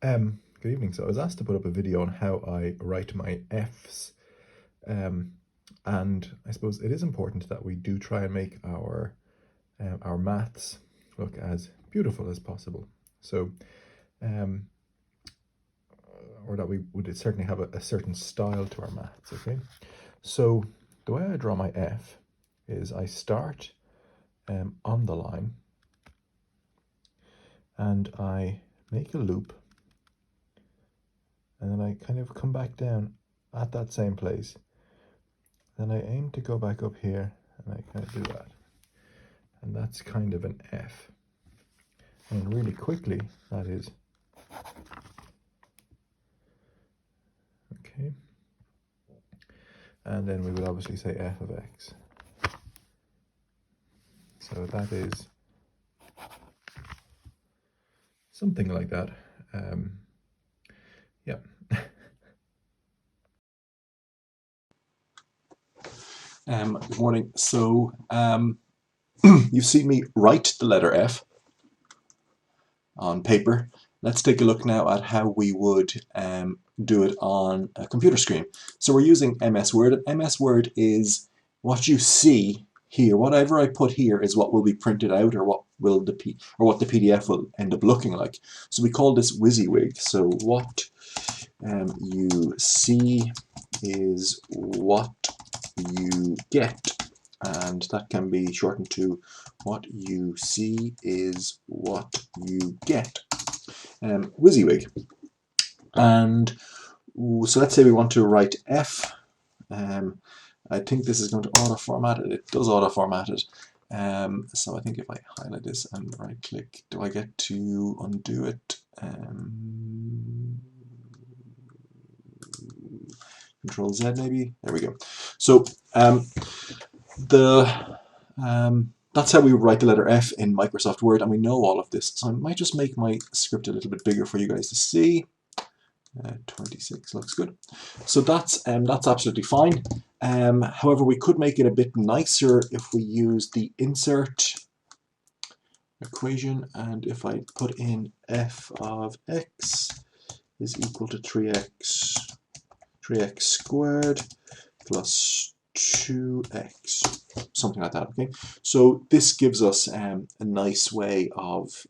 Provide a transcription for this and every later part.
Good evening. So I was asked to put up a video on how I write my Fs, um, and I suppose it is important that we do try and make our maths look as beautiful as possible. So, um, or that we would certainly have a certain style to our maths. Okay. So the way I draw my F is I start on the line, and I make a loop, and then I kind of come back down at that same place. Then I aim to go back up here, and I kind of do that. And that's kind of an F. And really quickly, that is. Okay. And then we would obviously say f of x. So that is something like that. Yeah. Good morning. So you've seen me write the letter F on paper. Let's take a look now at how we would do it on a computer screen. So we're using MS Word. MS Word is what you see here. Whatever I put here is what will be printed out, or what will the PDF will end up looking like. So we call this WYSIWYG. So what you see is what you get, and that can be shortened to what you see is what you get. WYSIWYG. And so let's say we want to write F. I think this is going to auto-format it. It does auto-format it. So I think if I highlight this and right-click, do I get to undo it? Control Z maybe. There we go. So that's how we write the letter F in Microsoft Word, and we know all of this. So I might just make my script a little bit bigger for you guys to see. 26 looks good. So that's absolutely fine. However, we could make it a bit nicer if we use the insert equation, and if I put in f of x is equal to 3x squared plus 2x, something like that. Okay, so this gives us a nice way of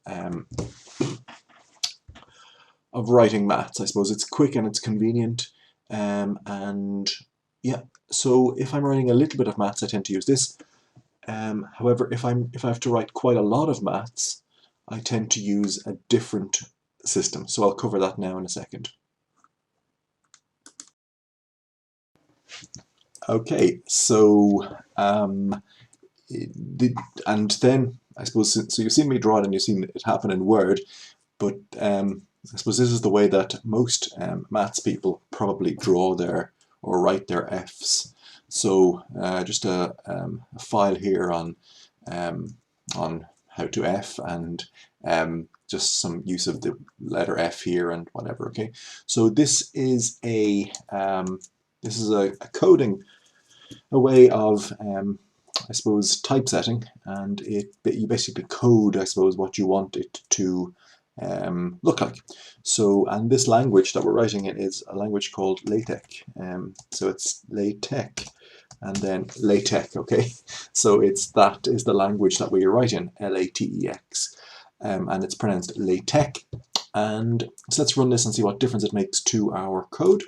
writing maths. I suppose it's quick and it's convenient, and yeah. So if I'm writing a little bit of maths, I tend to use this. However, if I have to write quite a lot of maths, I tend to use a different system. So I'll cover that now in a second. Okay, so and then I suppose, so you've seen me draw it and you've seen it happen in Word, but I suppose this is the way that most maths people probably draw their or write their Fs. So just a file here on how to F, and just some use of the letter F here and whatever. Okay, so this is a coding, a way of I suppose typesetting, and you basically code, I suppose, what you want it to look like. So, and this language that we're writing in is a language called LaTeX. So it's LaTeX and then LaTeX. Okay, so that is the language that we write in, LaTeX, and it's pronounced LaTeX. And so let's run this and see what difference it makes to our code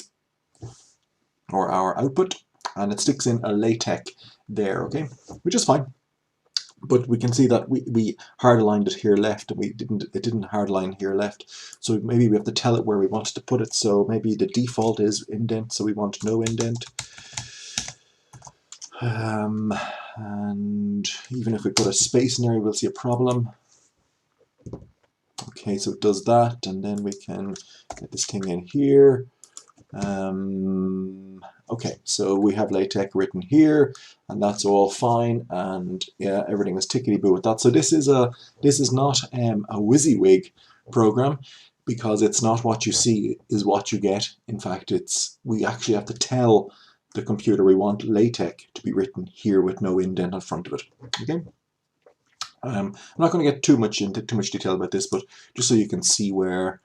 or our output. And it sticks in a LaTeX there, okay, which is fine. But we can see that we hard-aligned it here left, and it didn't hard-align here left. So maybe we have to tell it where we want to put it. So maybe the default is indent, so we want no indent. And even if we put a space in there, we'll see a problem. Okay, so it does that, and then we can get this thing in here. Okay, so we have LaTeX written here, and that's all fine, and yeah, everything is tickety-boo with that. So this is not a WYSIWYG program, because it's not what you see is what you get. In fact, we actually have to tell the computer we want LaTeX to be written here with no indent in front of it. Okay. I'm not going to get too much into too much detail about this, but just so you can see where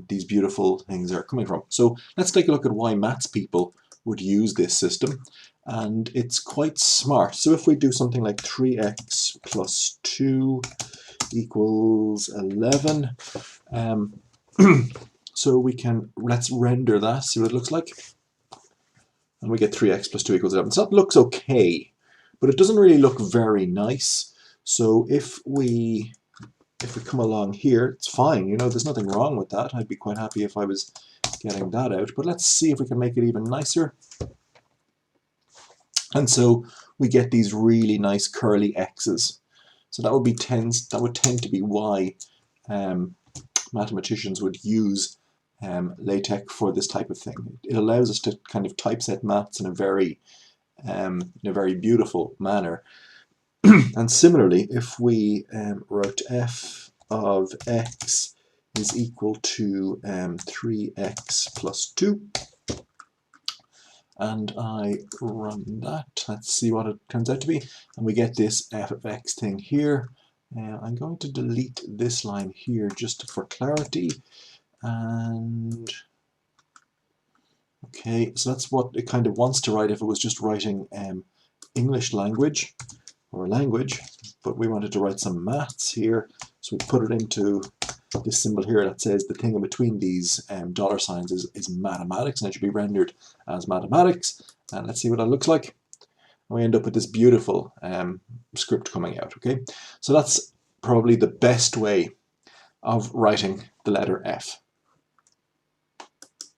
these beautiful things are coming from. So let's take a look at why maths people would use this system. And it's quite smart. So if we do something like 3x plus 2 equals 11, so we can, let's render that, see what it looks like. And we get 3x plus 2 equals 11. So that looks okay, but it doesn't really look very nice. So if we come along here, it's fine. You know, there's nothing wrong with that. I'd be quite happy if I was getting that out. But let's see if we can make it even nicer. And so we get these really nice curly X's. So that would tend to be why mathematicians would use LaTeX for this type of thing. It allows us to kind of typeset maths in a very beautiful manner. And similarly, if we wrote f of x is equal to 3x plus 2, and I run that, let's see what it turns out to be, and we get this f of x thing here. I'm going to delete this line here just for clarity, and okay, so that's what it kind of wants to write if it was just writing English language or language, but we wanted to write some maths here, so we put it into this symbol here that says the thing in between these dollar signs is mathematics, and it should be rendered as mathematics. And let's see what that looks like. And we end up with this beautiful script coming out. Okay, so that's probably the best way of writing the letter F.